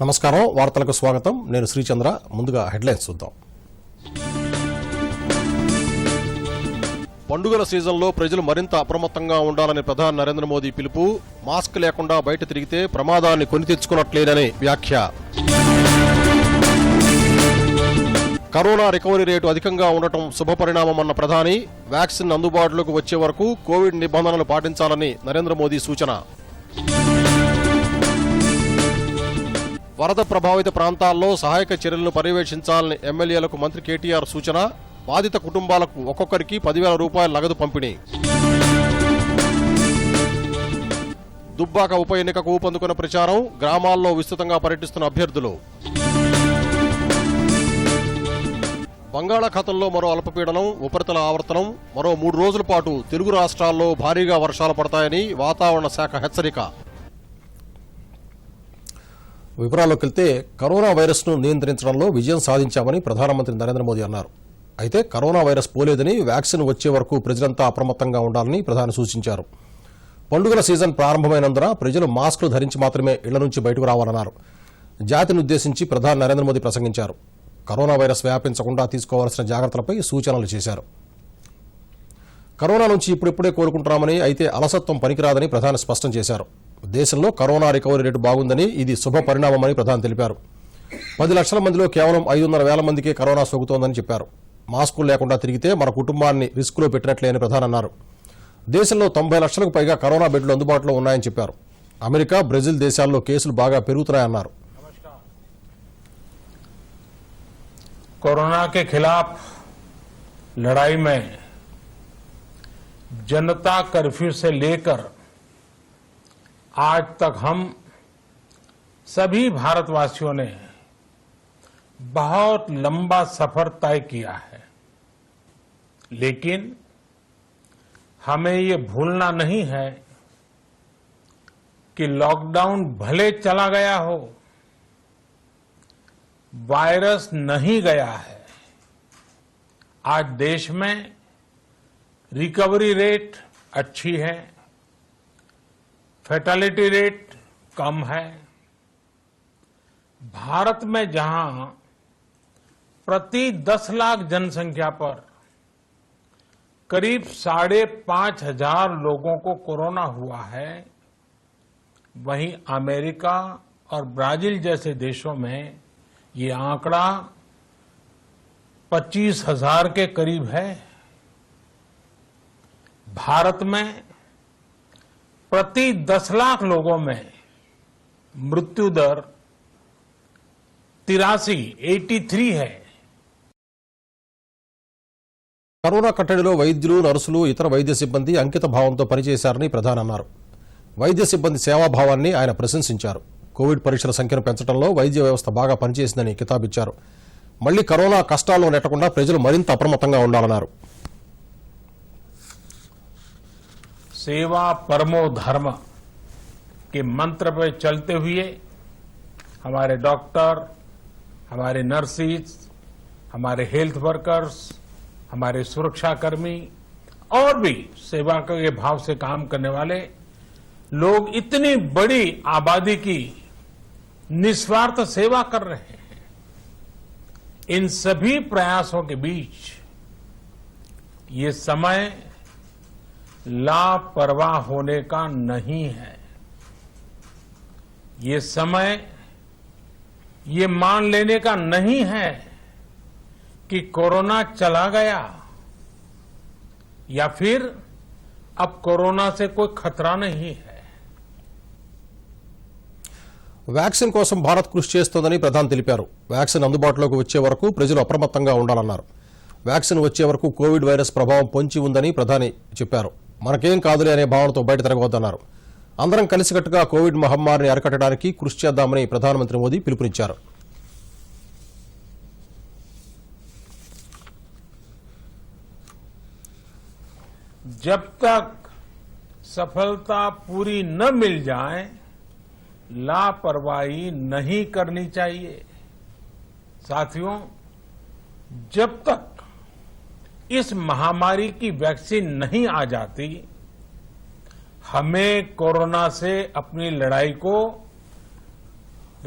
నమస్కారం వార్తలకు స్వాగతం నేను శ్రీచంద్ర ముందుగా హెడ్లైన్స్ చూద్దాం పండుగల సీజన్లో ప్రజలు మరింత అప్రమత్తంగా ఉండాలని ప్రధాని నరేంద్ర మోదీ పిలుపు మాస్క్ లేకుండా బయట తిరిగితే ప్రమాదాన్ని కొని తెచ్చుకున్నట్లేదని వ్యాఖ్య కరోనా రికవరీ రేటు అధికంగా ఉండటం శుభపరిణామమన్న ప్రధాని వ్యాక్సిన్ అందుబాటులోకి వచ్చే వరకు కోవిడ్ నిబంధనలు పాటించాలని నరేంద్ర మోదీ సూచన వరద ప్రభావిత ప్రాంతాల్లో సహాయక చర్యలను పర్యవేక్షించాలని ఎమ్మెల్యేలకు మంత్రి కేటీఆర్ సూచన బాధిత కుటుంబాలకు ఒక్కొక్కరికి 10,000 రూపాయల నగదు పంపిణీ దుబ్బాక ఉప ఎన్నికకు ఊపందుకున్న ప్రచారం గ్రామాల్లో విస్తృతంగా పర్యటిస్తున్న అభ్యర్థులు బంగాళాఖాతంలో మరో అల్పపీడనం ఉపరితల ఆవర్తనం మరో 3 రోజుల పాటు తెలుగు రాష్ట్రాల్లో భారీగా వర్షాలు పడతాయని వాతావరణ శాఖ హెచ్చరిక వివరాల్లోకి వెళ్తే కరోనా వైరస్ను నియంత్రించడంలో విజయం సాధించామని ప్రధానమంత్రి నరేంద్ర మోదీ అన్నారు. అయితే కరోనా వైరస్ పోలేదని వ్యాక్సిన్ వచ్చే వరకు ప్రజలంతా అప్రమత్తంగా ఉండాలని ప్రధాని సూచించారు. పండుగల సీజన్ ప్రారంభమైనందున ప్రజలు మాస్కులు ధరించి మాత్రమే ఇళ్ల నుంచి బయటకు రావాలన్నారు. జాతిని ఉద్దేశించి ప్రధాని నరేంద్ర మోదీ ప్రసంగించారు. కరోనా వైరస్ వ్యాపించకుండా తీసుకోవాల్సిన జాగ్రత్తలపై సూచనలు చేశారు. కరోనా నుంచి ఇప్పుడిప్పుడే కోలుకుంటున్నామని అయితే అలసత్వం పనికిరాదని ప్రధాని స్పష్టం చేశారు. దేశంలో కరోనా రికవరీ రేటు బాగుందని ఇది శుభ పరిణామమని ప్రధాని తెలిపారు. 10 లక్షల మందిలో కేవలం 500,000 మందికే కరోనా సోకుతోందని చెప్పారు. మాస్కులు లేకుండా తిరిగితే మన కుటుంబాన్ని రిస్కులో పెట్టినట్లే అని ప్రధాని అన్నారు. దేశంలో 90 లక్షలకు పైగా కరోనా బెడ్లు అందుబాటులో ఉన్నాయని చెప్పారు. అమెరికా బ్రెజిల్ దేశాల్లో కేసులు బాగా పెరుగుతున్నాయన్నారు. कोरोना के खिलाफ लड़ाई में जनता कर्फ्यू से लेकर आज तक हम सभी भारतवासियों ने बहुत लंबा सफर तय किया है, लेकिन हमें ये भूलना नहीं है कि लॉकडाउन भले चला गया हो, वायरस नहीं गया है. आज देश में रिकवरी रेट अच्छी है, फैटेलिटी रेट कम है. भारत में जहां प्रति 10 लाख जनसंख्या पर करीब 5,500 लोगों को कोरोना हुआ है, वहीं अमेरिका और ब्राजील जैसे देशों में ये आंकड़ा 25,000 के करीब है. भारत में प्रति 10 लाख लोगों में मृत्यु दर 83 है. కరోనా కట్టడిలో వైద్యులు నర్సులు ఇతర వైద్య సిబ్బంది అంకిత భావంతో పనిచేశారని ప్రధాని అన్నారు. వైద్య సిబ్బంది సేవాభావాన్ని ఆయన ప్రశంసించారు. కోవిడ్ పరీక్షల సంఖ్యను పెంచడంలో వైద్య వ్యవస్థ బాగా పనిచేసిందని కితాబిచ్చారు. మళ్లీ కరోనా కష్టాల్లో నెట్టకుండా ప్రజలు మరింత అప్రమత్తంగా ఉండాలన్నారు. सेवा परमो धर्म के मंत्र पर चलते हुए हमारे डॉक्टर, हमारे नर्सिस, हमारे हेल्थ वर्कर्स, हमारे सुरक्षाकर्मी और भी सेवा के भाव से काम करने वाले लोग इतनी बड़ी आबादी की निस्वार्थ सेवा कर रहे हैं. इन सभी प्रयासों के बीच ये समय लापरवाह होने का नहीं है. ये समय ये मान लेने का नहीं है कि कोरोना चला गया या फिर अब कोरोना से कोई खतरा नहीं है. వ్యాక్సిన్ కోసం భారత్ కృషి చేస్తోందని ప్రధాని తెలిపారు. వ్యాక్సిన్ అందుబాటులోకి వచ్చే వరకు ప్రజలు అప్రమత్తంగా ఉండాలన్నారు. వ్యాక్సిన్ వచ్చే వరకు కోవిడ్ వైరస్ ప్రభావం పొంచి ఉందని ప్రధాని చెప్పారు. మనకేం కాదులే అనే భావనతో బయట తిరగవద్దన్నారు. అందరం కలిసికట్టుగా కోవిడ్ మహమ్మారిని అరికట్టడానికి కృషి చేద్దామని ప్రధానమంత్రి మోదీ పిలుపునిచ్చారు. जब तक सफलता पूरी न मिल जाए लापरवाही नहीं करनी चाहिए. साथियों, जब तक इस महामारी की वैक्सीन नहीं आ जाती हमें कोरोना से अपनी लड़ाई को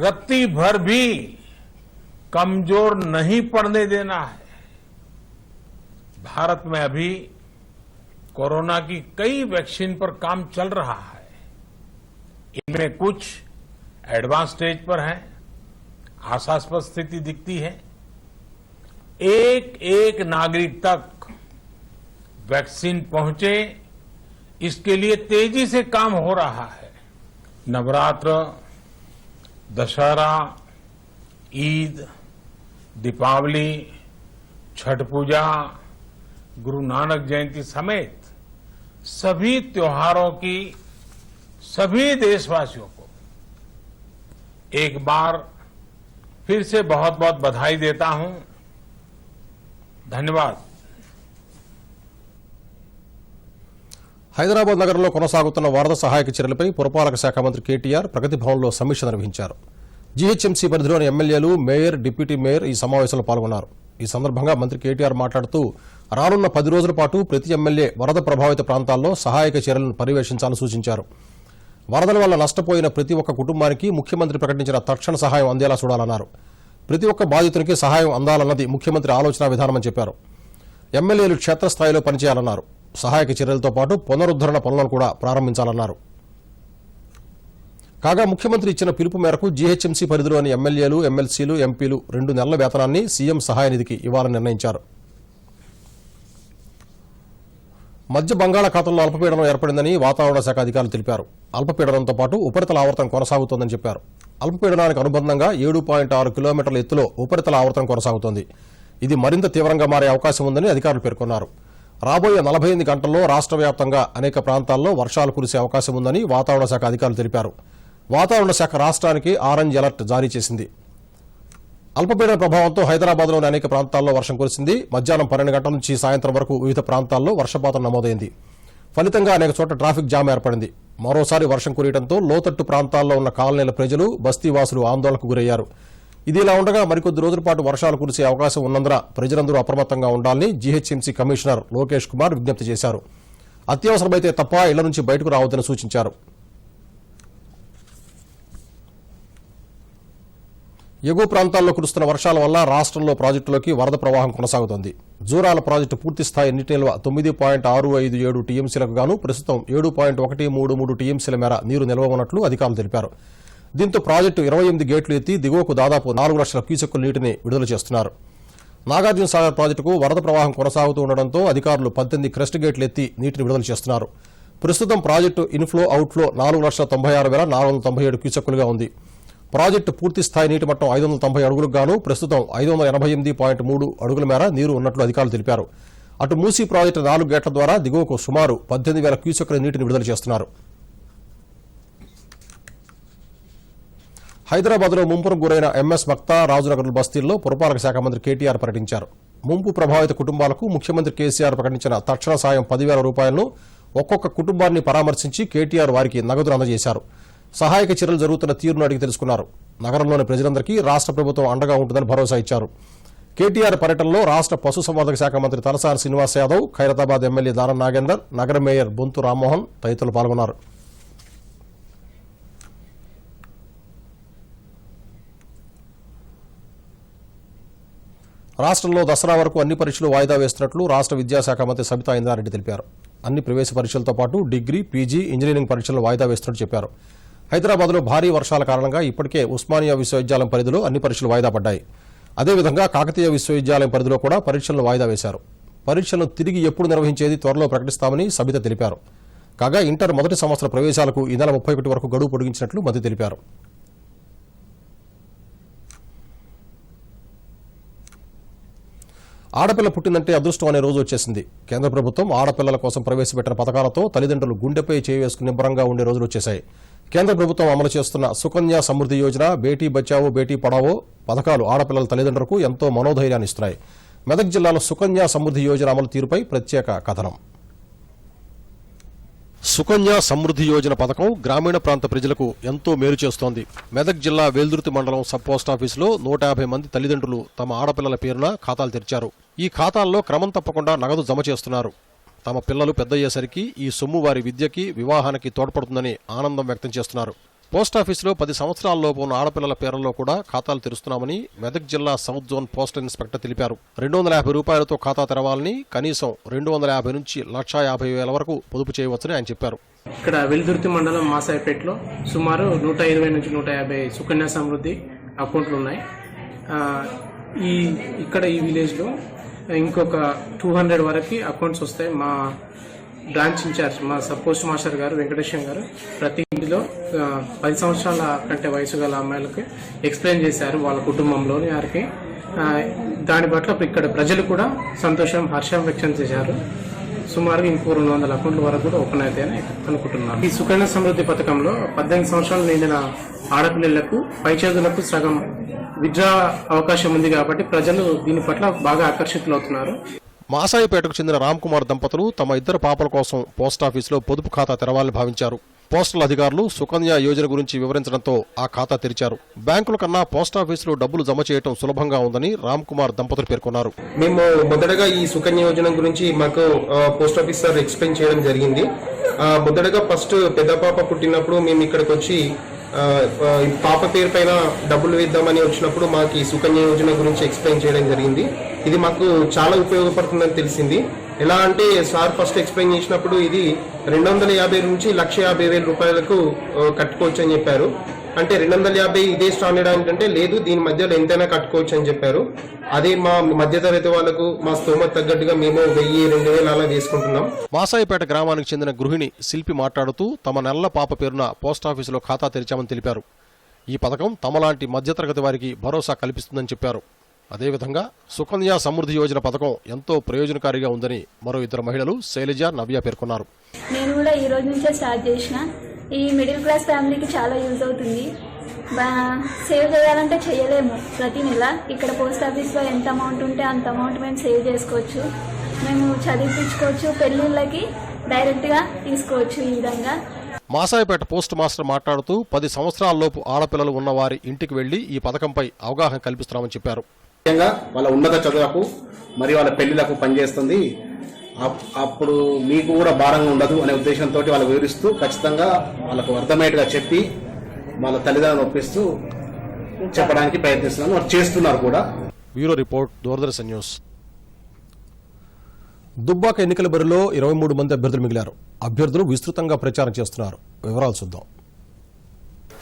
रत्ती भर भी कमजोर नहीं पड़ने देना है। भारत में अभी कोरोना की कई वैक्सीन पर काम चल रहा है। इनमें कुछ एडवांस स्टेज पर है, आशास्पद स्थिति दिखती है। एक एक नागरिक तक वैक्सीन पहुंचे, इसके लिए तेजी से काम हो रहा है। नवरात्र, दशहरा, ईद, दीपावली, छठ पूजा, गुरु नानक जयंती समेत सभी त्योहारों की सभी देशवासियों को एक बार फिर से बहुत बहुत बधाई देता हूं। धन्यवाद। హైదరాబాద్ నగరంలో కొనసాగుతున్న వరద సహాయక చర్యలపై పురపాలక శాఖ మంత్రి కేటీఆర్ ప్రగతి భవన్లో సమీక్ష నిర్వహించారు. జీహెచ్ఎంసీ పరిధిలోని ఎమ్మెల్యేలు, మేయర్, డిప్యూటీ మేయర్ ఈ సమావేశంలో పాల్గొన్నారు. ఈ సందర్భంగా మంత్రి కేటీఆర్ మాట్లాడుతూ రానున్న 10 రోజుల పాటు ప్రతి ఎమ్మెల్యే వరద ప్రభావిత ప్రాంతాల్లో సహాయక చర్యలను పర్యవేక్షించాలని సూచించారు. వరదల వల్ల నష్టపోయిన ప్రతి ఒక్క కుటుంబానికి ముఖ్యమంత్రి ప్రకటించిన తక్షణ సహాయం అందేలా చూడాలన్నారు. ప్రతి ఒక్క బాధితునికి సహాయం అందాలన్నది ముఖ్యమంత్రి ఆలోచన విధానమని చెప్పారు. ఎమ్మెల్యేలు క్షేత్రస్థాయిలో పనిచేయాలన్నారు. సహాయక చర్యలతో పాటు పునరుద్దరణ పనులను కూడా ప్రారంభించాలన్నారు. కాగా ముఖ్యమంత్రి ఇచ్చిన పిలుపు మేరకు జీహెచ్ఎంసీ పరిధిలోని ఎమ్మెల్యేలు, ఎమ్మెల్సీలు, ఎంపీలు 2 నెలల వేతనాన్ని సీఎం సహాయ నిధికి ఇవ్వాలని నిర్ణయించారు. మధ్య బంగాళాఖాతంలో అల్పపీడనం ఏర్పడిందని వాతావరణ శాఖ అధికారులు తెలిపారు. అల్పపీడనంతో పాటు ఉపరితల ఆవర్తనం కొనసాగుతోందని చెప్పారు. అల్పపీడనానికి అనుబంధంగా 7.6 కిలోమీటర్ల ఎత్తులో ఉపరితల ఆవర్తనం కొనసాగుతోంది. ఇది మరింత తీవ్రంగా మారే అవకాశం ఉందని అధికారులు పేర్కొన్నారు. రాబోయే 48 గంటల్లో రాష్ట్ర వ్యాప్తంగా అనేక ప్రాంతాల్లో వర్షాలు కురిసే అవకాశం ఉందని వాతావరణ శాఖ అధికారులు తెలిపారు. వాతావరణ శాఖ రాష్ట్రానికి ఆరెంజ్ అలర్ట్ జారీ చేసింది. అల్పపీడన ప్రభావంతో హైదరాబాద్లోని అనేక ప్రాంతాల్లో వర్షం కురిసింది. మధ్యాహ్నం 12 గంటల నుంచి సాయంత్రం వరకు వివిధ ప్రాంతాల్లో వర్షపాతం నమోదైంది. ఫలితంగా అనేక చోట్ల ట్రాఫిక్ జామ్ ఏర్పడింది. మరోసారి వర్షం కురియడంతో లోతట్టు ప్రాంతాల్లో ఉన్న కాలనీల ప్రజలు, బస్తీవాసులు ఆందోళనకు గురయ్యారు. ఇదిలా ఉండగా మరికొద్ది రోజుల పాటు వర్షాలు కురిసే అవకాశం ఉన్నందున ప్రజలందరూ అప్రమత్తంగా ఉండాలని జీహెచ్ఎంసీ కమిషనర్ లోకేష్ కుమార్ విజ్ఞప్తి చేశారు. అత్యవసరమైతే తప్ప ఇళ్ల నుంచి బయటకు రావద్దని సూచించారు. ఎగువ ప్రాంతాల్లో కురుస్తున్న వర్షాల వల్ల రాష్ట్రంలో ప్రాజెక్టులోకి వరద ప్రవాహం కొనసాగుతోంది. జూరాల ప్రాజెక్టు పూర్తిస్థాయి నీటి నిల్వ 9.657 టీఎంసీలకు గాను ప్రస్తుతం 7.133 టీఎంసీల మేర నీరు నిల్వ ఉన్నట్లు అధికారులు తెలిపారు. దీంతో ప్రాజెక్టు 28 గేట్లు ఎత్తి దిగువకు దాదాపు 4 లక్షల క్యూసెక్కుల నీటిని విడుదల చేస్తున్నారు. నాగార్జున సాగర్ ప్రాజెక్టుకు వరద ప్రవాహం కొనసాగుతూ ఉండడంతో అధికారులు 18 క్రెస్ట్ గేట్లు ఎత్తి నీటిని విడుదల చేస్తున్నారు. ప్రస్తుతం ప్రాజెక్టు ఇన్ఫ్లో, అవుట్ఫ్లో 4,96,497 క్యూసెక్కులుగా ఉంది. ప్రాజెక్టు పూర్తి స్థాయి నీటి మట్టం 590 అడుగులకు గాను ప్రస్తుతం 588.3 అడుగుల మేర నీరు ఉన్నట్లు అధికారులు తెలిపారు. అటు మూసీ ప్రాజెక్టు 4 గేట్ల ద్వారా దిగువకు సుమారు 18,000 క్యూసెక్కుల నీటిని విడుదల చేస్తున్నారు. హైదరాబాద్లో ముంపుకు గురైన ఎంఎస్ మక్తా, రాజునగర్ బస్తీల్లో పురపాలక శాఖ మంత్రి కేటీఆర్ పర్యటించారు. ముంపు ప్రభావిత కుటుంబాలకు ముఖ్యమంత్రి కేసీఆర్ ప్రకటించిన తక్షణ సాయం 10,000 రూపాయలను ఒక్కొక్క కుటుంబాన్ని పరామర్శించి కేటీఆర్ వారికి నగదును అందజేశారు. సహాయక చర్యలు జరుగుతున్న తీరును అడిగి తెలుసుకున్నారు. నగరంలోని ప్రజలందరికీ రాష్ట్ర ప్రభుత్వం అండగా ఉంటుందని భరోసా ఇచ్చారు. కేటీఆర్ పర్యటనలో రాష్ట్ర పశుసంవర్ధక శాఖ మంత్రి తలసాని శ్రీనివాస్ యాదవ్, ఖైరతాబాద్ ఎమ్మెల్యే దానం నాగేందర్, నగర మేయర్ బొంతు రామ్మోహన్ తదితరులు పాల్గొన్నారు. రాష్ట్రంలో దసరా వరకు అన్ని పరీక్షలు వాయిదా వేస్తున్నట్లు రాష్ట్ర విద్యాశాఖ మంత్రి సబితా ఇంద్రారెడ్డి తెలిపారు. అన్ని ప్రవేశ పరీక్షలతో పాటు డిగ్రీ, పీజీ, ఇంజనీరింగ్ పరీక్షలను వాయిదా వేస్తున్నట్లు చెప్పారు. హైదరాబాద్లో భారీ వర్షాల కారణంగా ఇప్పటికే ఉస్మానియా విశ్వవిద్యాలయం పరిధిలో అన్ని పరీక్షలు వాయిదా పడ్డాయి. అదేవిధంగా కాకతీయ విశ్వవిద్యాలయం పరిధిలో కూడా పరీక్షలను వాయిదా వేశారు. పరీక్షలను తిరిగి ఎప్పుడు నిర్వహించేది త్వరలో ప్రకటిస్తామని సబిత తెలిపారు. కాగా ఇంటర్ మొదటి సంవత్సర ప్రవేశాలకు ఈ నెల 31 వరకు గడువు పొడిగించినట్లు మంత్రి తెలిపారు. ఆడపిల్ల పుట్టిందంటే అదృష్టం అనే రోజు వచ్చేసింది. కేంద్ర ప్రభుత్వం ఆడపిల్లల కోసం ప్రవేశపెట్టిన పథకాలతో తల్లిదండ్రులు గుండెపై చేయి వేసుకుని నిబ్బరంగా ఉండే రోజులు వచ్చేశాయి. కేంద్ర ప్రభుత్వం అమలు చేస్తున్న సుకన్య సమృద్ధి యోజన, బేటీ బచావో బేటీ పడావో పథకాలు ఆడపిల్లల తల్లిదండ్రులకు ఎంతో మనోధైర్యాన్ని ఇస్తున్నాయి. మెదక్ జిల్లాలో సుకన్య సమృద్ధి యోజన అమలు తీరుపై ప్రత్యేక కథనం. సుకన్య సమృద్ధి యోజన పథకం గ్రామీణ ప్రాంత ప్రజలకు ఎంతో మేలు చేస్తోంది. మెదక్ జిల్లా వేల్దుర్తి మండలం సబ్ పోస్టాఫీసులో 150 మంది తల్లిదండ్రులు తమ ఆడపిల్లల పేరున ఖాతాలు తెరిచారు. ఈ ఖాతాల్లో క్రమం తప్పకుండా నగదు జమ చేస్తున్నారు. తమ పిల్లలు పెద్దయ్యేసరికి ఈ సొమ్ము వారి విద్యకి, వివాహానికి తోడ్పడుతుందని ఆనందం వ్యక్తం చేస్తున్నారు. పోస్టాఫీసులో 10 సంవత్సరాలలోపు ఉన్న ఆడపిల్లల పేర్లలో కూడా ఖాతాలు తెరుస్తున్నామని మెదక్ జిల్లా సౌత్ జోన్ పోస్టల్ ఇన్స్పెక్టర్ తెలిపారు. 250 రూపాయలతో ఖాతా తెరవాలని, కనీసం 250 నుంచి 1,50,000 వరకు పొదుపు చేయవచ్చని ఆయన చెప్పారు. ఇక్కడ వెల్దుర్తి మండలం మాసాయిపేటలో సుమారు 120 నుంచి 150 సుకన్య సమృద్ధి అకౌంట్లు ఉన్నాయి. ఇక్కడ ఈ విలేజ్లో ఇంకొక 200 వరకు అకౌంట్స్ వస్తాయి. మా బ్రాంచ్ ఇన్ఛార్జ్ మా సబ్ పోస్ట్ మాస్టర్ గారు వెంకటేశ్వర గారు ప్రతి ఇంటిలో 10 సంవత్సరాల కంటే వయసు గల అమ్మాయిలకు ఎక్స్ప్లెయిన్ చేశారు వాళ్ళ కుటుంబంలోని వారికి. దాని పట్ల ఇక్కడ ప్రజలు కూడా సంతోషం, హర్షం వ్యక్తం చేశారు. సుమారుగా ఇంకో 200 అకౌంట్ల వరకు కూడా ఓపెన్ అవుతాయని అనుకుంటున్నాను. ఈ సుకన్య సమృద్ధి పథకంలో 18 సంవత్సరాలు నిండిన ఆడపిల్లలకు పై చదువులకు సగం విద్యా అవకాశం ఉంది కాబట్టి ప్రజలు దీని పట్ల బాగా ఆకర్షితులవుతున్నారు. మాసాయిపేటకు చెందిన రామ్ కుమార్ దంపతులు తమ 2 పాపల కోసం పోస్టాఫీసులో పొదుపు ఖాతా తెరవాలని భావించారు. పోస్టల్ అధికారులు సుకన్య యోజన గురించి వివరించడంతో ఆ ఖాతా తెరిచారు. బ్యాంకుల కన్నా పోస్టాఫీసులో డబ్బులు జమ చేయడం సులభంగా ఉందని రామ్ కుమార్ దంపతులు పేర్కొన్నారు. మేము మొదటగా ఈ సుకన్య యోజన గురించి మాకు పోస్ట్ ఆఫీసర్ ఎక్స్ప్లెయిన్ చేయడం జరిగింది. మొదటగా ఫస్ట్ పెద్ద పాప పుట్టినప్పుడు మేము ఇక్కడికి వచ్చి పాప పేరు పైన డబ్బులు వేద్దామని వచ్చినప్పుడు మాకు ఈ సుకన్య యోజన గురించి ఎక్స్ప్లెయిన్ చేయడం జరిగింది. ఇది మాకు చాలా ఉపయోగపడుతుందని తెలిసింది. ఎలా అంటే సార్ ఫస్ట్ ఎక్స్ప్లెయిన్ చేసినప్పుడు ఇది 250 నుంచి 1,50,000 రూపాయలకు కట్టుకోవచ్చు అని చెప్పారు. అంటే 250 ఇదే స్టాండర్డ్ అంటే లేదు, దీని మధ్యలో ఎంతైనా కట్టుకోవచ్చు అని చెప్పారు. అదే మా మధ్యతరగతి వాళ్ళకు మా స్తోమత తగ్గట్టుగా మేము 1,000-2,000 అలా వేసుకుంటున్నాం. మాసాయిపేట గ్రామానికి చెందిన గృహిణి శిల్పి మాట్లాడుతూ తమ నెలల పాప పేరున పోస్టాఫీసులో ఖాతా తెరిచామని తెలిపారు. ఈ పథకం తమలాంటి మధ్యతరగతి వారికి భరోసా కల్పిస్తుందని చెప్పారు. అదేవిధంగా సుకన్య సమృద్ధి యోజన పథకం ఎంతో ప్రయోజనకారిగా ఉందని మరో 2 మహిళలు శైలజ, నవ్య పేర్కొన్నారు. నేను కూడా ఈ రోజు నుంచే స్టార్ట్ చేసిన. ఈ మిడిల్ క్లాస్ ఫ్యామిలీకి చాలా యూజ్ అవుతుంది. సేవ్ చేయాలంటే చేయలేము ప్రతి నెల. ఇక్కడ పోస్ట్ ఆఫీస్లో ఎంత అమౌంట్ ఉంటే అంత అమౌంట్ మేము సేవ్ చేసుకోవచ్చు. మేము చదివించుకోవచ్చు, పెళ్లిళ్ళకి డైరెక్ట్గా తీసుకోవచ్చు. ఈ విధంగా మాసాయిపేట పోస్ట్ మాస్టర్ మాట్లాడుతూ 10 సంవత్సరాలలోపు ఆడపిల్లలు ఉన్న వారి ఇంటికి వెళ్లి ఈ పథకంపై అవగాహన కల్పిస్తున్నామని చెప్పారు. ముఖ్యంగా వాళ్ళ ఉన్నత చదువులకు మరియు వాళ్ళ పెళ్లిలకు పనిచేస్తుంది. అప్పుడు మీకు కూడా భారంగా ఉండదు అనే ఉద్దేశంతో వాళ్ళు వివరిస్తూ ఖచ్చితంగా వాళ్ళకు అర్థమయ్యేట్టుగా చెప్పి వాళ్ళ తల్లిదండ్రులను ఒప్పిస్తూ చెప్పడానికి ప్రయత్నిస్తున్నాను. వారు చేస్తున్నారు కూడా. Bureau report, Doordarshan news. Dubbaka ఎన్నికల బరిలో 23 మంది అభ్యర్థులు మిగిలారు. అభ్యర్థులు విస్తృతంగా ప్రచారం చేస్తున్నారు. వివరాలు చూద్దాం.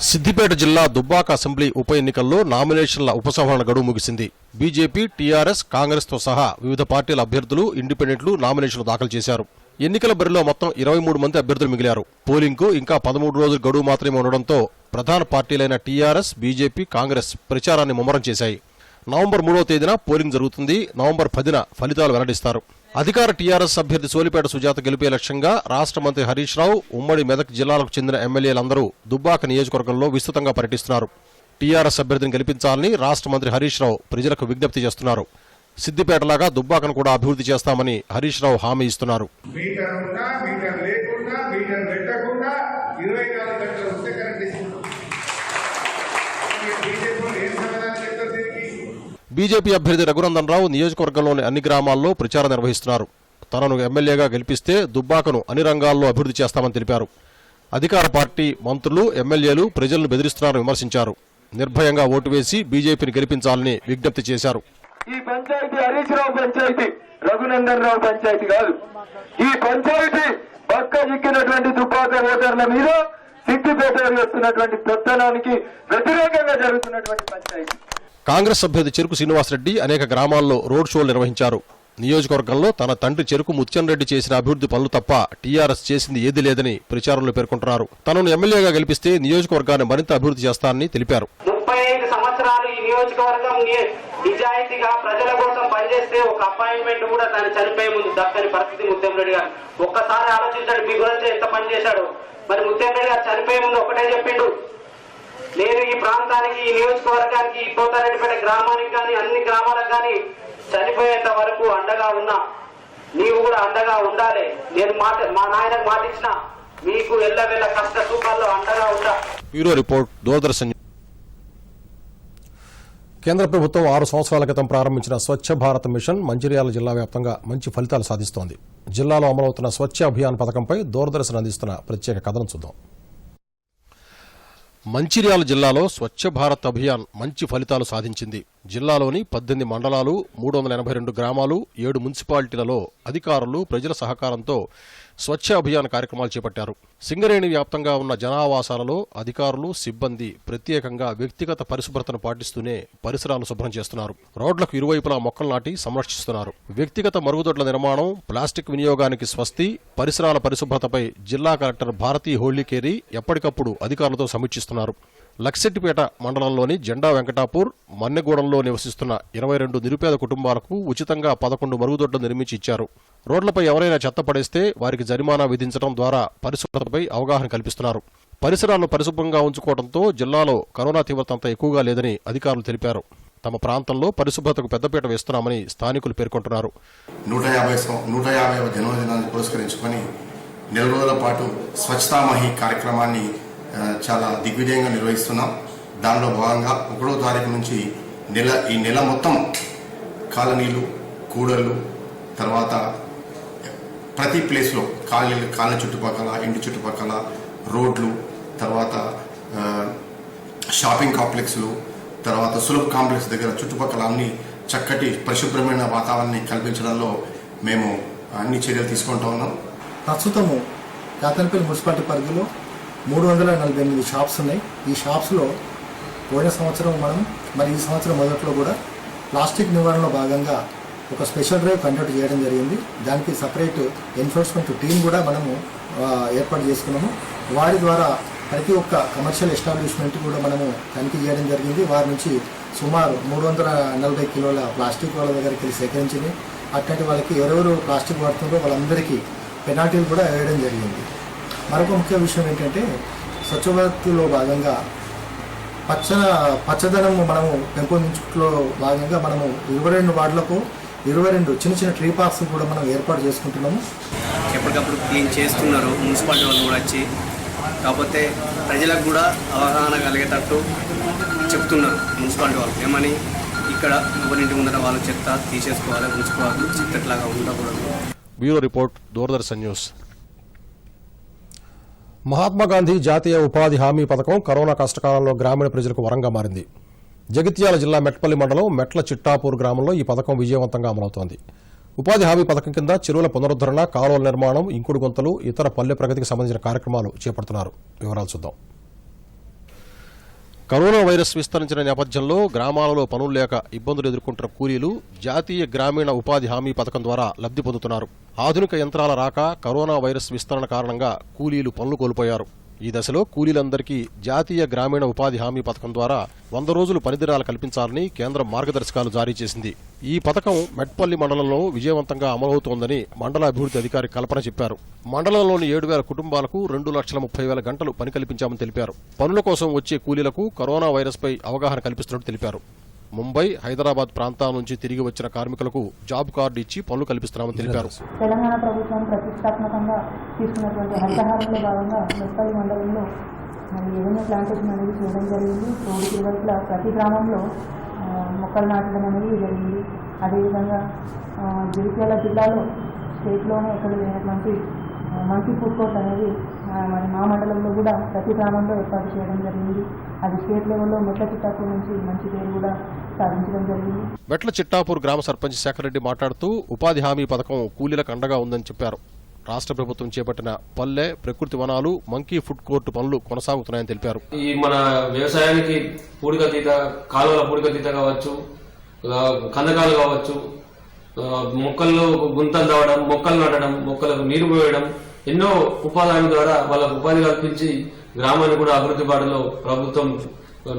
సిద్దిపేట జిల్లా దుబ్బాక అసెంబ్లీ ఉప ఎన్నికల్లో నామినేషన్ల ఉపసంహరణ గడువు ముగిసింది. బీజేపీ, టీఆర్ఎస్, కాంగ్రెస్ తో సహా వివిధ పార్టీల అభ్యర్థులు, ఇండిపెండెంట్లు నామినేషన్లు దాఖలు చేశారు. ఎన్నికల బరిలో మొత్తం 23 మంది అభ్యర్థులు మిగిలారు. పోలింగ్ కు ఇంకా 13 రోజుల గడువు మాత్రమే ఉండడంతో ప్రధాన పార్టీలైన టీఆర్ఎస్, బీజేపీ, కాంగ్రెస్ ప్రచారాన్ని ముమ్మరం చేశాయి. నవంబర్ 3వ తేదీన పోలింగ్ జరుగుతుంది. నవంబర్ 10న ఫలితాలు వెల్లడిస్తారు. అధికార టీఆర్ఎస్ అభ్యర్థి సోలిపేట సుజాత గెలిపే లక్ష్యంగా రాష్ట్ర మంత్రి హరీష్ రావు, ఉమ్మడి మెదక్ జిల్లాలకు చెందిన ఎమ్మెల్యేలందరూ దుబ్బాక నియోజకవర్గంలో విస్తృతంగా పర్యటిస్తున్నారు. టీఆర్ఎస్ అభ్యర్థిని గెలిపించాలని రాష్ట్ర మంత్రి హరీష్ రావు ప్రజలకు విజ్ఞప్తి చేస్తున్నారు. సిద్దిపేటలాగా దుబ్బాకను కూడా అభివృద్ధి చేస్తామని హరీష్ రావు హామీ ఇస్తున్నారు. బీజేపీ అభ్యర్థి రఘునందన్ రావు నియోజకవర్గంలోని అన్ని గ్రామాల్లో ప్రచారం నిర్వహిస్తున్నారు. తనను ఎమ్మెల్యేగా గెలిపిస్తే దుబ్బాకను అన్ని రంగాల్లో అభివృద్ధి చేస్తామని తెలిపారు. అధికార పార్టీ మంత్రులు, ఎమ్మెల్యేలు ప్రజలను బెదిరిస్తున్నారని విమర్శించారు. నిర్భయంగా ఓటు వేసి బీజేపీని గెలిపించాలని విజ్ఞప్తి చేశారు. ఈ పంచాయతీ హరీష్ రావు పంచాయతీ, రఘునందన్ రావు పంచాయతీ కాదు. ఈ పంచాయతీ పక్క చిక్కినటువంటి దుబ్బాక ఓటర్ల మీద సిద్దిపేట వస్తున్నటువంటి పెత్తనానికి వ్యతిరేకంగా జరుగుతున్నటువంటి పంచాయతీ. కాంగ్రెస్ అభ్యర్థి చెరుకు శ్రీనివాసరెడ్డి అనేక గ్రామాల్లో రోడ్ షోలు నిర్వహించారు. నియోజకవర్గంలో తన తండ్రి చెరుకు ముత్యంరెడ్డి చేసిన అభివృద్ధి పనులు తప్ప టీఆర్ఎస్ చేసింది ఏదీ లేదని ప్రచారంలో పేర్కొంటున్నారు. తనను ఎమ్మెల్యేగా గెలిపిస్తే నియోజకవర్గాన్ని మరింత అభివృద్ధి చేస్తానని తెలిపారు. 35 సంవత్సరాలు ఈ నియోజకవర్గం నిజాయితీగా ప్రజల కోసం పనిచేస్తే ఒక అపాయింట్మెంట్ కూడా తను చనిపోయే ముందు దక్కని పరిస్థితి ముత్యంరెడ్డి గారు. ఒక్కసారి ఆలోచించాడు మీ గురించి ఎంత పని చేశాడు. మరి ముత్యంరెడ్డి గారు చనిపోయే ముందు ఒకటే చెప్పిండు, నేను ఈ ప్రాంతానికి, ఈ నియోజకవర్గానికి, ఈ పోతారెడ్డిపేట గ్రామానికి కానీ అన్ని గ్రామాలకు కానీ చనిపోయేంత వరకు అండగా ఉన్నా, నీవు కూడా అండగా ఉండాలి. నేను మా నాయనకు మాట ఇచ్చిన, మీకు ఎల్లవెల్ల కష్ట సుఖాల్లో అండగా ఉండా. Bureau report, Doordarshan. కేంద్ర ప్రభుత్వం 6 సంవత్సరాల క్రితం ప్రారంభించిన స్వచ్ఛ భారత్ మిషన్ మంచిర్యాల జిల్లా వ్యాప్తంగా మంచి ఫలితాలు సాధిస్తోంది. జిల్లాలో అమలవుతున్న స్వచ్ఛ అభియాన్ పథకంపై దూరదర్శన్ అందిస్తున్న ప్రత్యేక కథనం చూద్దాం. మంచిర్యాల జిల్లాలో స్వచ్ఛ భారత్ అభియాన్ మంచి ఫలితాలు సాధించింది. జిల్లాలోని 18 మండలాలు, 382 గ్రామాలు, 7 మున్సిపాలిటీలలో అధికారులు ప్రజల సహకారంతో స్వచ్ఛ అభియాన్ కార్యక్రమాలు చేపట్టారు. సింగరేణి వ్యాప్తంగా ఉన్న జనావాసాలలో అధికారులు, సిబ్బంది ప్రత్యేకంగా వ్యక్తిగత పరిశుభ్రతను పాటిస్తూనే పరిసరాలు శుభ్రం చేస్తున్నారు. రోడ్లకు ఇరువైపులా మొక్కలు నాటి సంరక్షిస్తున్నారు. వ్యక్తిగత మరుగుదొడ్ల నిర్మాణం, ప్లాస్టిక్ వినియోగానికి స్వస్తి, పరిసరాల పరిశుభ్రతపై జిల్లా కలెక్టర్ భారతీ హోళీకేరి ఎప్పటికప్పుడు అధికారులతో సమీక్షిస్తున్నారు. లక్సెట్టిపేట మండలంలోని జెండా వెంకటాపూర్, మన్నెగూడెంలో నివసిస్తున్న 22 నిరుపేద కుటుంబాలకు ఉచితంగా 11 మరుగుదొడ్లు నిర్మించి ఇచ్చారు. రోడ్లపై ఎవరైనా చెత్త పడేస్తే వారికి జరిమానా విధించడం ద్వారా పరిశుభ్రతపై అవగాహన కల్పిస్తున్నారు. పరిసరాలను పరిశుభ్రంగా ఉంచుకోవడంతో జిల్లాలో కరోనా తీవ్రత అంత ఎక్కువగా లేదని అధికారులు తెలిపారు. తమ ప్రాంతంలో పరిశుభ్రతకు పెద్దపీట వేస్తున్నామని స్థానికులు పేర్కొంటున్నారు. 150వ జన్మదినాన్ని పురస్కరించుకొని 4 రోజుల పాటు స్వచ్ఛతా మహి కార్యక్రమాన్ని చాలా దిగ్విజయంగా నిర్వహిస్తున్నాం. దానిలో భాగంగా 1వ తారీఖు నుంచి ఈ నెల మొత్తం కాలనీలు, కూడళ్ళు, తర్వాత ప్రతి ప్లేస్లో కాలనీ చుట్టుపక్కల, ఇంటి చుట్టుపక్కల రోడ్లు, తర్వాత షాపింగ్ కాంప్లెక్స్లు, తర్వాత సులభ్ కాంప్లెక్స్ దగ్గర చుట్టుపక్కల అన్ని చక్కటి పరిశుభ్రమైన వాతావరణాన్ని కల్పించడంలో మేము అన్ని చర్యలు తీసుకుంటూ ఉన్నాం. ప్రస్తుతము కాతన్పల్లి మున్సిపాలిటీ పరిధిలో 348 షాప్స్ ఉన్నాయి. ఈ షాప్స్లో పోయిన సంవత్సరం మరి ఈ సంవత్సరం మొదట్లో కూడా ప్లాస్టిక్ నివారణలో భాగంగా ఒక స్పెషల్ డ్రైవ్ కండక్ట్ చేయడం జరిగింది. దానికి సపరేట్ ఎన్ఫోర్స్మెంట్ టీం కూడా మనము ఏర్పాటు చేసుకున్నాము. వారి ద్వారా ప్రతి ఒక్క కమర్షియల్ ఎస్టాబ్లిష్మెంట్ కూడా మనము తనిఖీ చేయడం జరిగింది. వారి నుంచి సుమారు 340 కిలోల ప్లాస్టిక్ వాళ్ళ దగ్గరికి వెళ్ళి సేకరించింది. అట్లాంటి వాళ్ళకి ఎవరెవరు ప్లాస్టిక్ వాడుతుందో వాళ్ళందరికీ పెనాల్టీలు కూడా వేయడం జరిగింది. మరొక ముఖ్య విషయం ఏంటంటే స్వచ్ఛ భారత్లో భాగంగా పచ్చదనం మనము పెంపొందించులో భాగంగా మనము 22 వార్డులకు 22 చిన్న చిన్న ట్రీ పార్క్స్ కూడా మనం ఏర్పాటు చేసుకుంటున్నాము. ఎప్పటికప్పుడు క్లీన్ చేస్తున్నారు మున్సిపాలిటీ వాళ్ళు కూడా వచ్చి. కాకపోతే ప్రజలకు కూడా అవగాహన కలిగేటట్టు చెప్తున్నారు మున్సిపాలిటీ వాళ్ళు. ఏమని ఇక్కడ ఎవరింటి ముందర వాళ్ళు చెత్త తీసేసుకోవాలి, ఉంచుకోవాలి, చెత్తట్లాగా ఉండకూడదు. Bureau report, Doordarshan news. Mahatma Gandhi జాతీయ ఉపాధి హామీ పథకం కరోనా కష్టకాలంలో గ్రామీణ ప్రజలకు వరంగా మారింది. జగిత్యాల జిల్లా మెట్పల్లి మండలం మెట్ల చిట్టాపూర్ గ్రామంలో ఈ పథకం విజయవంతంగా అమలవుతోంది. ఉపాధి హామీ పథకం కింద చెరువుల పునరుద్దరణ, కాలువల నిర్మాణం, ఇంకుడు గుంతలు, ఇతర పల్లె ప్రగతికి సంబంధించిన కార్యక్రమాలు చేపడుతున్నారు. వివరాలు చూద్దాం. కరోనా వైరస్ విస్తరించిన నేపథ్యంలో గ్రామాలలో పనులు లేక ఇబ్బందులు ఎదుర్కొంటున్న కూలీలు జాతీయ గ్రామీణ ఉపాధి హామీ పథకం ద్వారా లబ్ధి పొందుతున్నారు. ఆధునిక యంత్రాల రాక, కరోనా వైరస్ విస్తరణ కారణంగా కూలీలు పనులు కోల్పోయారు. ఈ దశలో కూలీలందరికీ జాతీయ గ్రామీణ ఉపాధి హామీ పథకం ద్వారా 100 రోజులు పనిదినాలు కల్పించాలని కేంద్రం మార్గదర్శకాలు జారీ చేసింది. ఈ పథకం మెట్పల్లి మండలంలో విజయవంతంగా అమలవుతోందని మండల అభివృద్ధి అధికారి కల్పన చెప్పారు. మండలంలోని 7,000 కుటుంబాలకు 2,30,000 గంటలు పని కల్పించామని తెలిపారు. పనుల కోసం వచ్చే కూలీలకు కరోనా వైరస్ పై అవగాహన కల్పిస్తున్నట్టు తెలిపారు. ముంబై, హైదరాబాద్ ప్రాంతాల నుంచి తిరిగి వచ్చిన కార్మికులకు జాబ్ కార్డు ఇచ్చి పనులు కల్పిస్తున్నామని తెలిపారు. తెలంగాణ ప్రభుత్వం ప్రతిష్టాత్మకంగా తీసుకున్నటువంటి హరితహారంలో భాగంగా మెట్పల్లి మండలంలో మరి రెవెన్యూ ప్లాంటేషన్ అనేది చేయడం జరిగింది. రోడ్డు ఇరువైపులా ప్రతి గ్రామంలో మొక్కలు నాటడం అనేది జరిగింది. అదేవిధంగా జగిత్యాల జిల్లాలో స్టేట్లోనే ఎక్కడ లేనటువంటి మంకీ ఫుడ్ కోర్ట్ అనేది మరి మా మండలంలో కూడా ప్రతి గ్రామంలో ఏర్పాటు చేయడం జరిగింది. అది స్టేట్ లెవెల్లో మెట్ల చిట్టాపూర్ నుంచి మంచి పేరు కూడా సాధించడం జరిగింది. మెట్ల చిట్టాపూర్ గ్రామ సర్పంచ్ శేఖర్రెడ్డి మాట్లాడుతూ ఉపాధి హామీ పథకం కూలీలకు అండగా ఉందని చెప్పారు. రాష్ట్ర ప్రభుత్వం చేపట్టిన పల్లె, ప్రకృతి వనాలు, మంకీ ఫుడ్ కోర్టు పనులు కొనసాగుతున్నాయని తెలిపారు. ఈ మన వ్యవసాయానికి పూడికతీత, కాలువల పూడికతీత కావచ్చు, కందకాలు కావచ్చు, మొక్కల్లో గుంతలు తవ్వడం, మొక్కలు నాటడం, మొక్కలకు నీరు పోయడం, ఎన్నో ఉపాధి హామీ ద్వారా వాళ్ళకు ఉపాధి కల్పించి గ్రామాన్ని కూడా అభివృద్ధి బాటలో ప్రభుత్వం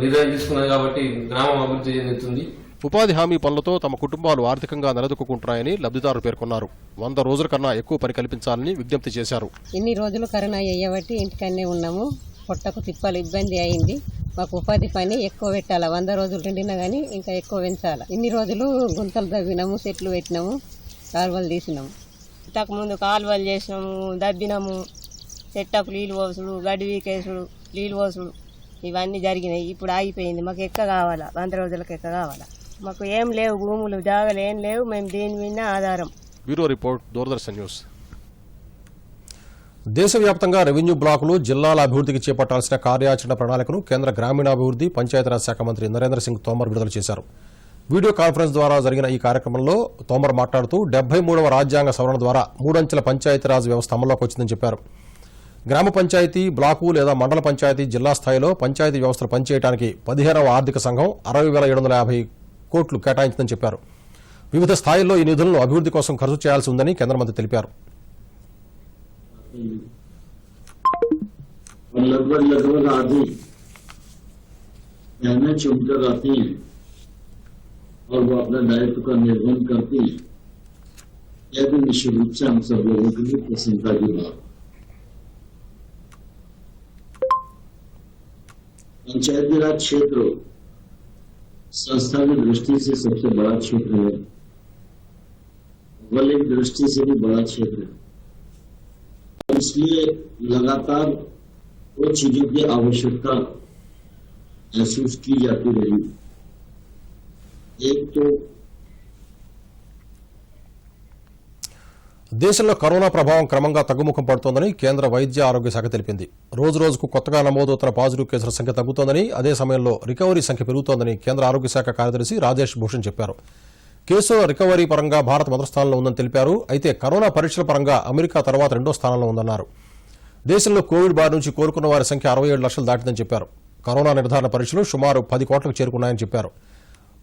నిర్ణయం తీసుకున్నది కాబట్టి గ్రామం అభివృద్ధి చెందుతుంది. ఉపాధి హామీ పనులతో తమ కుటుంబాలు ఆర్థికంగా నిలదొక్కుంటున్నాయని లబ్ధిదారులు పేర్కొన్నారు. 100 రోజుల కన్నా ఎక్కువ పని కల్పించాలని విజ్ఞప్తి చేశారు. ఇన్ని రోజులు కరోనా అయ్యబట్టి ఇంటికన్నే ఉన్నాము. పొట్టకు తిప్పాలి, ఇబ్బంది అయింది. మాకు ఉపాధి పని ఎక్కువ పెట్టాలా, 100 రోజులు రెండినా కానీ ఇంకా ఎక్కువ పెంచాలా. ఇన్ని రోజులు గుంతలు దవ్వినాము, చెట్లు పెట్టినాము, కాలువలు తీసినాము. ఇంతకు ముందు కాలువలు చేసినాము, దబ్బినాము, చెట్టకు నీళ్ళు పోసుడు, గడ్డి వీకేసుడు, నీళ్ళు పోసుడు ఇవన్నీ జరిగినాయి. ఇప్పుడు ఆగిపోయింది. మాకు ఎక్క కావాలా, 100 రోజులకు ఎక్క కావాలా. మాకు ఏం లేవు, భూములు జాగలు ఏం లేవు. మేము దీని మీద ఆధారం. Bureau report, Doordarshan news. దేశవ్యాప్తంగా రెవెన్యూ బ్లాకులు జిల్లాల అభివృద్ధికి చేపట్టాల్సిన కార్యాచరణ ప్రణాళికను కేంద్ర గ్రామీణాభివృద్ధి పంచాయతీరాజ్ శాఖ మంత్రి నరేంద్ర సింగ్ తోమర్ విడుదల చేశారు. వీడియో కాన్ఫరెన్స్ ద్వారా జరిగిన ఈ కార్యక్రమంలో తోమర్ మాట్లాడుతూ 73వ రాజ్యాంగ సవరణ ద్వారా 3 అంచెల పంచాయతీరాజ్ వ్యవస్థ అమల్లోకి వచ్చిందని చెప్పారు. గ్రామ పంచాయతీ, బ్లాకు లేదా మండల పంచాయతీ, జిల్లా స్థాయిలో పంచాయతీ వ్యవస్థలు పనిచేయడానికి 15వ ఆర్థిక సంఘం 60,750 కోట్లు కేటాయించిందని చెప్పారు. వివిధ స్థాయిల్లో ఈ నిధులను అభివృద్ధి కోసం ఖర్చు చేయాల్సి ఉందని కేంద్ర మంత్రి తెలిపారు. लगभग आधी बहनें चुनकर आती हैं और वो अपने दायित्व का निर्वहन करती हैं। यह भी निश्चित रूप से हम सब लोगों के लिए प्रसन्नता की बात। पंचायती राज क्षेत्र संस्था की दृष्टि से सबसे बड़ा क्षेत्र है, भौगोलिक दृष्टि से भी बड़ा क्षेत्र है, इसलिए लगातार वो चीजों की आवश्यकता महसूस की जाती रही। एक तो దేశంలో కరోనా ప్రభావం క్రమంగా తగ్గుముఖం పడుతోందని కేంద్ర వైద్య ఆరోగ్య శాఖ తెలిపింది. రోజురోజుకు కొత్తగా నమోదవుతున్న పాజిటివ్ కేసుల సంఖ్య తగ్గుతోందని, అదే సమయంలో రికవరీ సంఖ్య పెరుగుతోందని కేంద్ర ఆరోగ్య శాఖ కార్యదర్శి రాజేష్ భూషణ్ చెప్పారు. కేసుల రికవరీ పరంగా భారత్ మొదటి స్థానంలో ఉందని తెలిపారు. అయితే కరోనా పరీక్షల పరంగా అమెరికా తర్వాత 2వ స్థానంలో ఉందన్నారు. దేశంలో కోవిడ్ బారి నుంచి కోలుకున్న వారి సంఖ్య 67 లక్షలు దాటిందని చెప్పారు. కరోనా నిర్ధారణ పరీక్షలు సుమారు 10 కోట్లకు చేరుకున్నాయని చెప్పారు.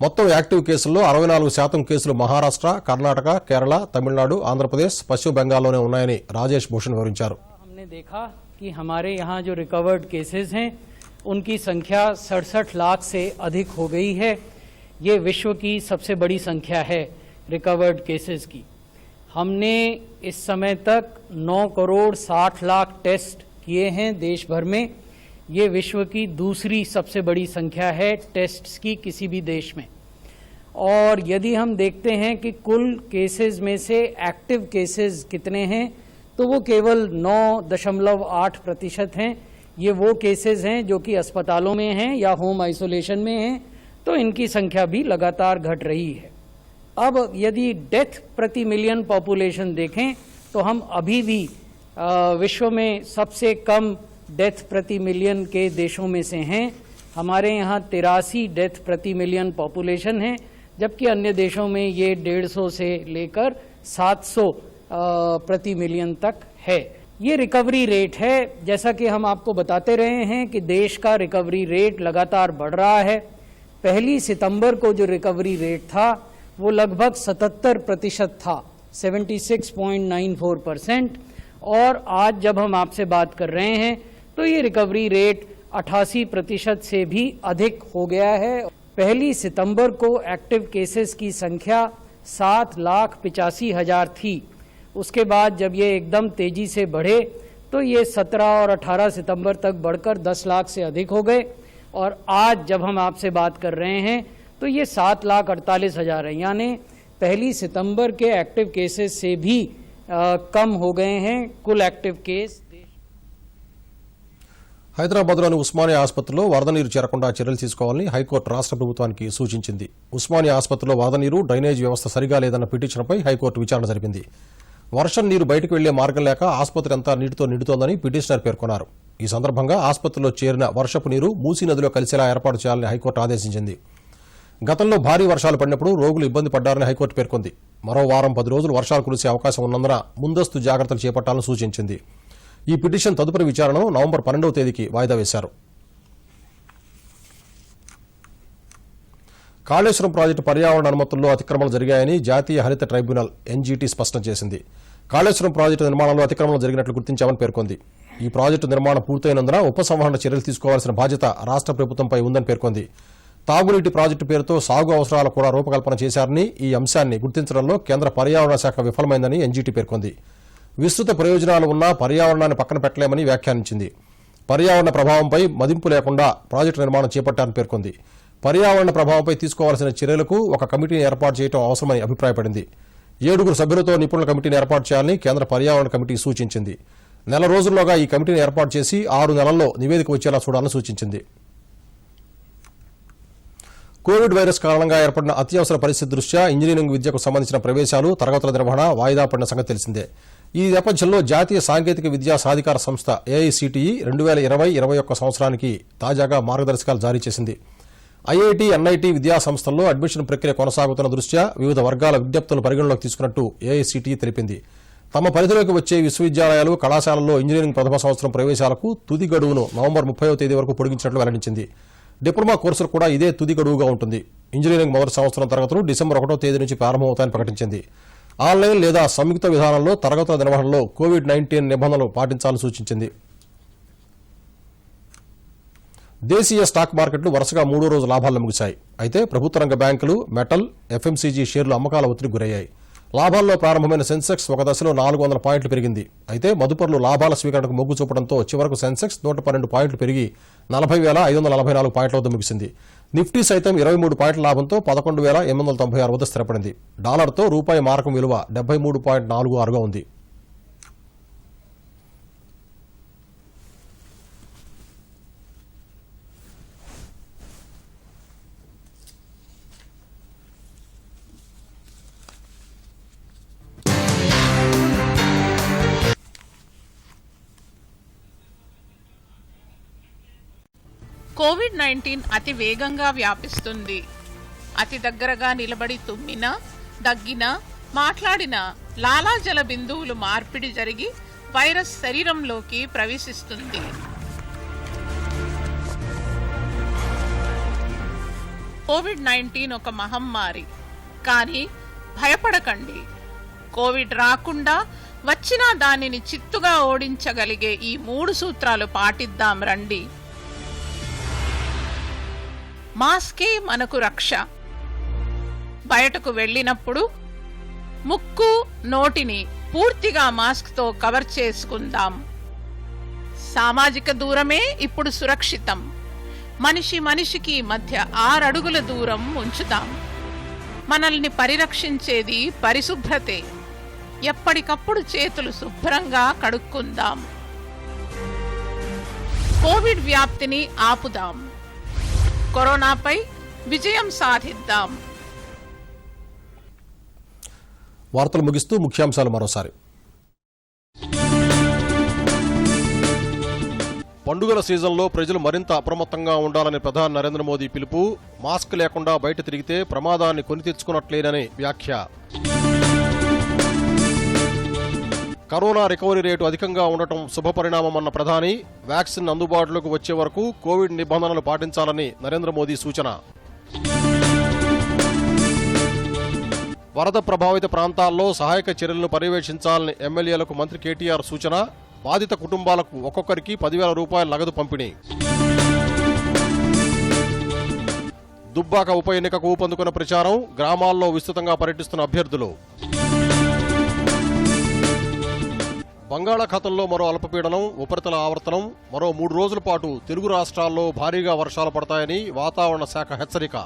మొత్తం యాక్టివ్ కేసుల్లో 64% కేసులు మహారాష్ట్ర, కర్ణాటక, కేరళ, తమిళనాడు, ఆంధ్రప్రదేశ్, పశ్చిమ బెంగాల్లోనే ఉన్నాయని రాజేష్ భూషణ్ వివరించారు. हमने देखा कि हमारे यहाँ जो रिकवर्ड केसेस हैं उनकी संख्या 67 लाख से अधिक हो गई है। ये विश्व की सबसे बड़ी संख्या है रिकवर्ड केसेस की। हमने इस समय तक 9 करोड़ 60 लाख टेस्ट किए हैं देश भर में। ये विश्व की दूसरी सबसे बड़ी संख्या है टेस्ट्स की किसी भी देश में। और यदि हम देखते हैं कि कुल केसेस में से एक्टिव केसेस कितने हैं तो वो केवल 9.8% हैं। ये वो केसेस हैं जो कि अस्पतालों में हैं या होम आइसोलेशन में हैं, तो इनकी संख्या भी लगातार घट रही है। अब यदि डेथ प्रति मिलियन पॉपुलेशन देखें तो हम अभी भी विश्व में सबसे कम डेथ प्रति मिलियन के देशों में से हैं। हमारे यहाँ 83 डेथ प्रति मिलियन पॉपुलेशन है, जबकि अन्य देशों में ये 150 से लेकर 700 प्रति मिलियन तक है। ये रिकवरी रेट है। जैसा कि हम आपको बताते रहे हैं कि देश का रिकवरी रेट लगातार बढ़ रहा है। 1 सितंबर को जो रिकवरी रेट था वो लगभग 77% था, 76.94%। और आज जब हम आपसे बात कर रहे हैं तो ये रिकवरी रेट 88% से भी अधिक हो गया है। 1 सितंबर को एक्टिव केसेस की संख्या 7,85,000 थी। उसके बाद जब ये एकदम तेजी से बढ़े तो ये 17 और 18 सितंबर तक बढ़कर 10 लाख से अधिक हो गए। और आज जब हम आपसे बात कर रहे हैं तो ये 7,48,000 है, यानी 1 सितंबर के एक्टिव केसेस से भी कम हो गए हैं कुल एक्टिव केस। హైదరాబాద్లోని ఉస్మానియా ఆసుపత్రిలో వరద నీరు చేరకుండా చర్యలు తీసుకోవాలని హైకోర్టు రాష్ట్ర ప్రభుత్వానికి సూచించింది. ఉస్మానియా ఆసుపత్రిలో వరద నీరు, డ్రైనేజ్ వ్యవస్థ సరిగా లేదన్న పిటిషన్పై హైకోర్టు విచారణ జరిపింది. వర్షం నీరు బయటకు వెళ్లే మార్గం లేక ఆసుపత్రి అంతా నీటితో నిండుతోందని పిటిషనర్ పేర్కొన్నారు. ఈ సందర్భంగా ఆసుపత్రిలో చేరిన వర్షపు నీరు మూసీ నదిలో కలిసేలా ఏర్పాటు చేయాలని హైకోర్టు ఆదేశించింది. గతంలో భారీ వర్షాలు పడినప్పుడు రోగులు ఇబ్బంది పడ్డారని హైకోర్టు పేర్కొంది. మరో వారం 10 రోజులు వర్షాలు కురిసే అవకాశం ఉన్నందున ముందస్తు జాగ్రత్తలు చేపట్టాలని సూచించింది. ఈ పిటిషన్ తదుపరి విచారణను నవంబర్ 12వ తేదీకి వాయిదా వేశారు. కాళేశ్వరం ప్రాజెక్టు పర్యావరణ అనుమతుల్లో అతిక్రమణలు జరిగాయని జాతీయ హరిత ట్రైబ్యునల్ ఎన్జీటీ స్పష్టం చేసింది. కాళేశ్వరం ప్రాజెక్టు నిర్మాణంలో అతిక్రమణలు జరిగినట్లు గుర్తించామని పేర్కొంది. ఈ ప్రాజెక్టు నిర్మాణం పూర్తయినందున ఉపసంహరణ చర్యలు తీసుకోవాల్సిన బాధ్యత రాష్ట్ర ప్రభుత్వంపై ఉందని పేర్కొంది. తాగునీటి ప్రాజెక్టు పేరుతో సాగు అవసరాలు కూడా రూపకల్పన చేశారని, ఈ అంశాన్ని గుర్తించడంలో కేంద్ర పర్యావరణ శాఖ విఫలమైందని ఎన్జీటీ పేర్కొంది. విస్తృత ప్రయోజనాలు ఉన్నా పర్యావరణాన్ని పక్కన పెట్టలేమని వ్యాఖ్యానించింది. పర్యావరణ ప్రభావంపై మదింపు లేకుండా ప్రాజెక్టు నిర్మాణం చేపట్టారని పేర్కొంది. పర్యావరణ ప్రభావంపై తీసుకోవాల్సిన చర్యలకు ఒక కమిటీని ఏర్పాటు చేయడం అవసరమని అభిప్రాయపడింది. 7 సభ్యులతో నిపుణుల కమిటీని ఏర్పాటు చేయాలని కేంద్ర పర్యావరణ కమిటీ సూచించింది. నెల రోజుల్లోగా ఈ కమిటీని ఏర్పాటు చేసి 6 నెలల్లో నివేదిక వచ్చేలా చూడాలని సూచించింది. కోవిడ్ వైరస్ కారణంగా ఏర్పడిన అత్యవసర పరిస్థితి దృష్ట్యా ఇంజనీరింగ్ విద్యకు సంబంధించిన ప్రవేశాలు, తరగతుల నిర్వహణ వాయిదా పడిన సంగతి తెలిసిందే. ఈ నేపథ్యంలో జాతీయ సాంకేతిక విద్యా సాధికార సంస్థ ఏఐసిటిఈ 2020-21 సంవత్సరానికి తాజాగా మార్గదర్శకాలు జారీ చేసింది. ఐఐటి, ఎన్ఐటి విద్యా సంస్థల్లో అడ్మిషన్ ప్రక్రియ కొనసాగుతున్న దృష్ట్యా వివిధ వర్గాల విజ్ఞప్తులను పరిగణలోకి తీసుకున్నట్టు ఏఐసిటిఈ తెలిపింది. తమ పరిధిలోకి వచ్చే విశ్వవిద్యాలయాలు, కళాశాలల్లో ఇంజనీరింగ్ ప్రథమ సంవత్సరం ప్రవేశాలకు తుది గడువును నవంబర్ 30వ తేదీ వరకు పొడిగించినట్లు వెల్లడించింది. డిప్లొమా కోర్సులు కూడా ఇదే తుది గడువుగా ఉంటుంది. ఇంజనీరింగ్ మొదటి సంవత్సరం తరగతులు డిసెంబర్ 1వ తేదీ నుంచి ప్రారంభమవుతాయని ప్రకటించింది. ఆన్లైన్ లేదా సంయుక్త విధానంలో తరగతుల నిర్వహణలో కోవిడ్-19 నిబంధనలు పాటించాలని సూచించింది. దేశీయ స్టాక్ మార్కెట్లు వరుసగా 3వ రోజు లాభాల్లో ముగిశాయి. అయితే ప్రభుత్వ రంగ బ్యాంకులు, మెటల్, ఎఫ్ఎంసీజీ షేర్లు అమ్మకాల ఒత్తిడికి గురయ్యాయి. లాభాల్లో ప్రారంభమైన సెన్సెక్స్ ఒక దశలో 400 పాయింట్లు పెరిగింది. అయితే మదుపర్లు లాభాల స్వీకరణకు మొగ్గు చూపడంతో చివరకు సెన్సెక్స్ 112 పాయింట్లు పెరిగి 40,544 పాయింట్ల వద్ద ముగిసింది. నిఫ్టీ సైతం 23 పాయింట్ల లాభంతో 11,896 వద్ద స్థిరపడింది. డాలర్తో రూపాయి మారకం విలువ 73.46గా ఉంది. కోవిడ్-19 అతి వేగంగా వ్యాపిస్తుంది. అతి దగ్గరగా నిలబడి తుమ్మినా, దగ్గినా, మాట్లాడినా లాలాజల బిందువులు మార్పిడి జరిగి వైరస్ శరీరంలోకి ప్రవేశిస్తుంది. కోవిడ్-19 ఒక మహమ్మారి, కానీ భయపడకండి. కోవిడ్ రాకుండా వచ్చినా దానిని చిత్తుగా ఓడించగలిగే ఈ 3 సూత్రాలు పాటిద్దాం రండి. మాస్కే మనకు రక్ష. బయటకు వెళ్ళినప్పుడు ముక్కు, నోటిని పూర్తిగా మాస్క్తో కవర్ చేసుకుందాం. సామాజిక దూరమే ఇప్పుడు సురక్షితం. మనిషి మనిషికి మధ్య 6 అడుగుల దూరం ఉంచుదాం. మనల్ని పరిరక్షించేది పరిశుభ్రతే. ఎప్పటికప్పుడు చేతులు శుభ్రంగా కడుక్కుందాం. కోవిడ్ వ్యాప్తిని ఆపుదాం. కరోనాపై విజయం సాధిద్దాం. వార్తలు ముగిస్తూ ముఖ్యాంశాలు మరోసారి. పండుగల సీజన్లో ప్రజలు మరింత అప్రమత్తంగా ఉండాలని ప్రధాని నరేంద్ర మోదీ పిలుపు. మాస్క్ లేకుండా బయట తిరిగితే ప్రమాదాన్ని కొని తెచ్చుకున్నట్లేనని వ్యాఖ్య. కరోనా రికవరీ రేటు అధికంగా ఉండటం శుభపరిణామమన్న ప్రధాని. వ్యాక్సిన్ అందుబాటులోకి వచ్చే వరకు కోవిడ్ నిబంధనలు పాటించాలని నరేంద్ర మోదీ సూచన. వరద ప్రభావిత ప్రాంతాల్లో సహాయక చర్యలను పర్యవేక్షించాలని ఎమ్మెల్యేలకు మంత్రి కేటీఆర్ సూచన. బాధిత కుటుంబాలకు ఒక్కొక్కరికి 10,000 రూపాయల నగదు పంపిణీ. దుబ్బాక ఉప ఎన్నికకు ఊపందుకున్న ప్రచారం. గ్రామాల్లో విస్తృతంగా పర్యటిస్తున్న అభ్యర్థులు. బంగాళాఖాతంలో మరో అల్పపీడనం, ఉపరితల ఆవర్తనం. మరో 3 రోజుల పాటు తెలుగు రాష్ట్రాల్లో భారీగా వర్షాలు పడతాయని వాతావరణ శాఖ హెచ్చరిక.